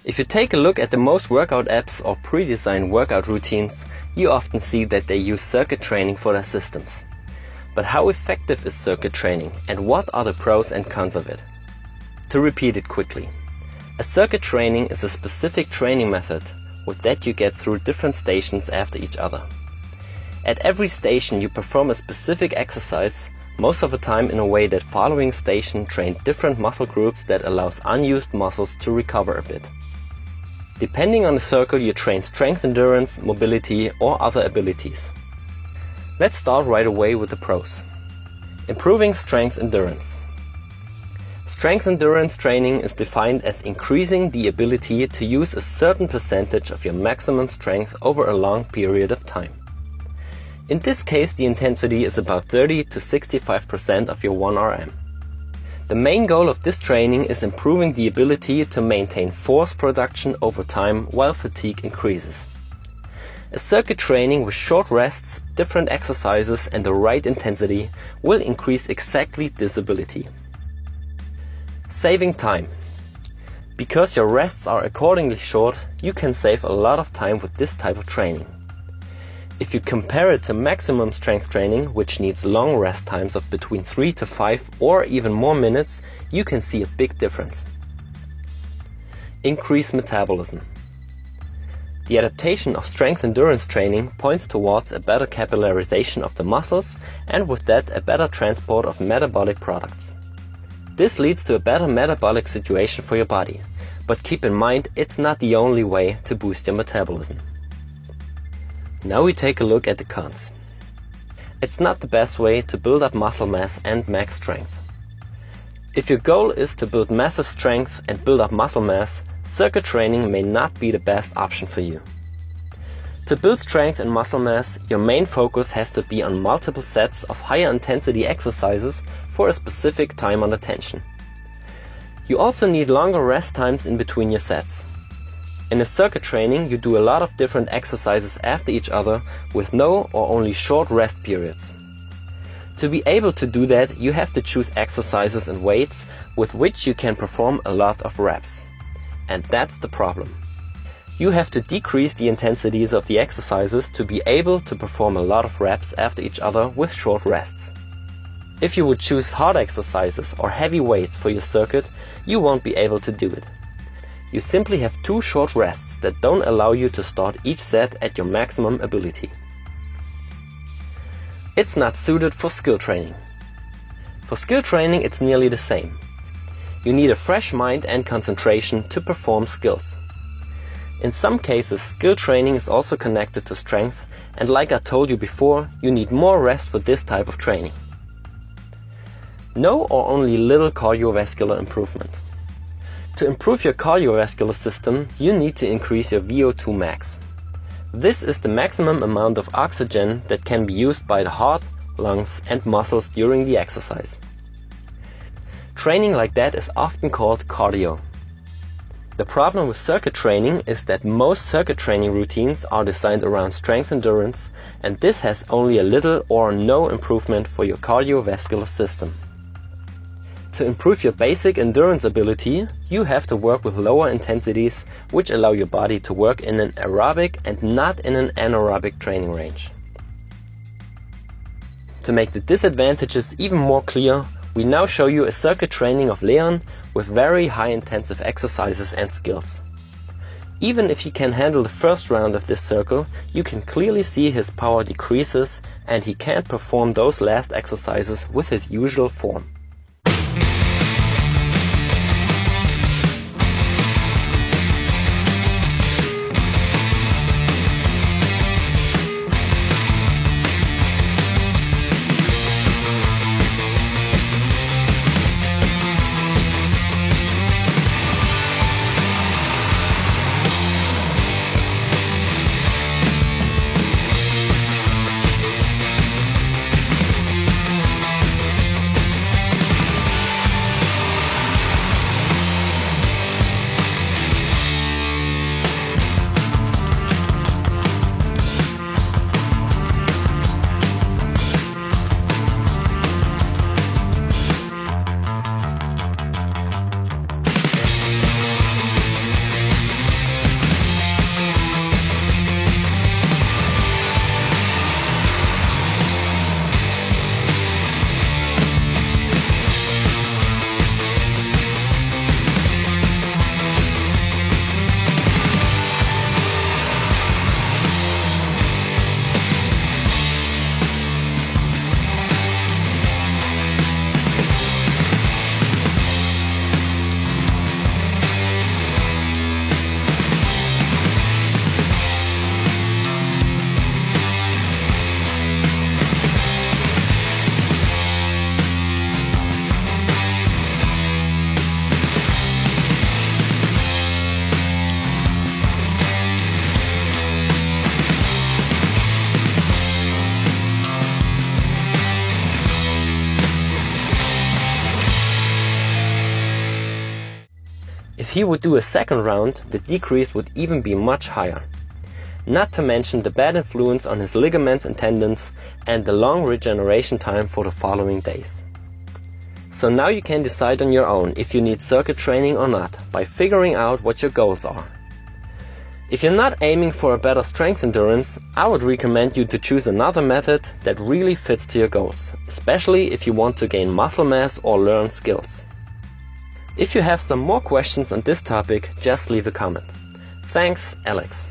If you take a look at the most workout apps or pre-designed workout routines, you often see that they use circuit training for their systems. But how effective is circuit training, and what are the pros and cons of it? To repeat it quickly, a circuit training is a specific training method with that you get through different stations after each other. At every station you perform a specific exercise, most of the time in a way that following station train different muscle groups that allows unused muscles to recover a bit. Depending on the circle you train strength, endurance, mobility or other abilities. Let's start right away with the pros. Improving strength endurance. Strength endurance training is defined as increasing the ability to use a certain percentage of your maximum strength over a long period of time. In this case, the intensity is about 30 to 65% of your 1RM. The main goal of this training is improving the ability to maintain force production over time while fatigue increases. A circuit training with short rests, different exercises and the right intensity will increase exactly this ability. Saving time. Because your rests are accordingly short, you can save a lot of time with this type of training. If you compare it to maximum strength training, which needs long rest times of between 3 to 5 or even more minutes, you can see a big difference. Increase metabolism. The adaptation of strength endurance training points towards a better capillarization of the muscles and with that a better transport of metabolic products. This leads to a better metabolic situation for your body, but keep in mind it's not the only way to boost your metabolism. Now we take a look at the cons. It's not the best way to build up muscle mass and max strength. If your goal is to build massive strength and build up muscle mass, circuit training may not be the best option for you. To build strength and muscle mass, your main focus has to be on multiple sets of higher intensity exercises for a specific time on attention. You also need longer rest times in between your sets. In a circuit training, you do a lot of different exercises after each other with no or only short rest periods. To be able to do that, you have to choose exercises and weights with which you can perform a lot of reps. And that's the problem. You have to decrease the intensities of the exercises to be able to perform a lot of reps after each other with short rests. If you would choose hard exercises or heavy weights for your circuit, you won't be able to do it. You simply have too short rests that don't allow you to start each set at your maximum ability. It's not suited for skill training. For skill training it's nearly the same. You need a fresh mind and concentration to perform skills. In some cases, skill training is also connected to strength, and like I told you before, you need more rest for this type of training. No or only little cardiovascular improvement. To improve your cardiovascular system, you need to increase your VO2 max. This is the maximum amount of oxygen that can be used by the heart, lungs and muscles during the exercise. Training like that is often called cardio. The problem with circuit training is that most circuit training routines are designed around strength endurance, and this has only a little or no improvement for your cardiovascular system. To improve your basic endurance ability, you have to work with lower intensities which allow your body to work in an aerobic and not in an anaerobic training range. To make the disadvantages even more clear, we now show you a circuit training of Leon with very high intensive exercises and skills. Even if he can handle the first round of this circle, you can clearly see his power decreases and he can't perform those last exercises with his usual form. If he would do a second round, the decrease would even be much higher. Not to mention the bad influence on his ligaments and tendons and the long regeneration time for the following days. So now you can decide on your own if you need circuit training or not by figuring out what your goals are. If you're not aiming for a better strength endurance, I would recommend you to choose another method that really fits to your goals, especially if you want to gain muscle mass or learn skills. If you have some more questions on this topic, just leave a comment. Thanks, Alex.